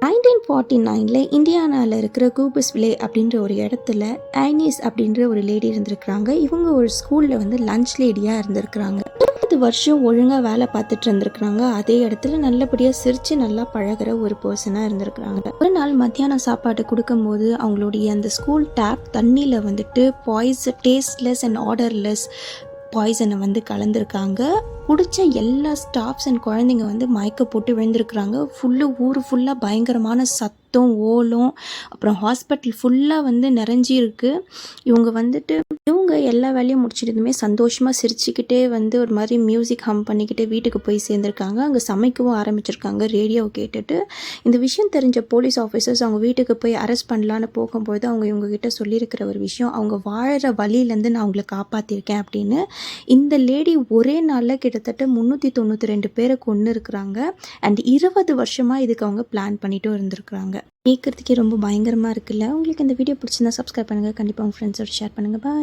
1949 இந்தியானாவில் இருக்கிற கூபஸ்விலே அப்படின்ற ஒரு இடத்துல ஐனிஸ் அப்படின்ற ஒரு லேடி இருந்திருக்கிறாங்க. இவங்க ஒரு ஸ்கூலில் வந்து லஞ்ச் லேடியாக இருந்திருக்கிறாங்க. 20 வருஷம் ஒழுங்காக வேலை பார்த்துட்டு இருந்திருக்கிறாங்க. அதே இடத்துல நல்லபடியாக சிரித்து நல்லா பழகிற ஒரு பர்சனாக இருந்திருக்கிறாங்க. ஒரு நாள் மத்தியானம் சாப்பாடு கொடுக்கும்போது அவங்களுடைய அந்த ஸ்கூல் டேப் தண்ணியில் வந்துட்டு டேஸ்ட்லெஸ் அண்ட் ஆர்டர்லெஸ் பாய்சனை வந்து கலந்துருக்காங்க. பிடிச்ச எல்லா ஸ்டாஃப்ஸ் அண்ட் குழந்தைங்க வந்து மயக்க போட்டு விழுந்திருக்கிறாங்க. ஊர் ஃபுல்லாக பயங்கரமான சத்தம், ஓலம், அப்புறம் ஹாஸ்பிட்டல் ஃபுல்லாக வந்து நிறைஞ்சிருக்கு. இவங்க எல்லா வேலையும் முடிச்சிட்டதுமே சந்தோஷமாக சிரிச்சுக்கிட்டே வந்து ஒரு மாதிரி மியூசிக் ஹம் பண்ணிக்கிட்டே வீட்டுக்கு போய் சேர்ந்துருக்காங்க. அங்கே சமைக்கவும் ஆரம்பிச்சிருக்காங்க ரேடியோவை கேட்டுட்டு. இந்த விஷயம் தெரிஞ்ச போலீஸ் ஆஃபீஸர்ஸ் அவங்க வீட்டுக்கு போய் அரெஸ்ட் பண்ணலான்னு போகும்போது அவங்க இவங்ககிட்ட சொல்லியிருக்கிற ஒரு விஷயம், அவங்க வாழ்கிற வழியிலேருந்து நான் அவங்கள காப்பாற்றிருக்கேன் அப்படின்னு. இந்த லேடி ஒரே நாளில் கிட்டத்தட்ட 392 பேரை கொன்று இருக்கிறாங்க. அண்ட் 20 வருஷமாக இதுக்கு அவங்க பிளான் பண்ணிட்டும் இருந்திருக்கிறாங்க. கேட்குறதுக்கே ரொம்ப பயங்கரமாக இருக்குல்ல. உங்களுக்கு இந்த வீடியோ பிடிச்சிருந்தா சப்ஸ்கிரைப் பண்ணுங்கள். கண்டிப்பாக உங்கள் ஃப்ரெண்ட்ஸோட ஷேர் பண்ணுங்கள். பாய்.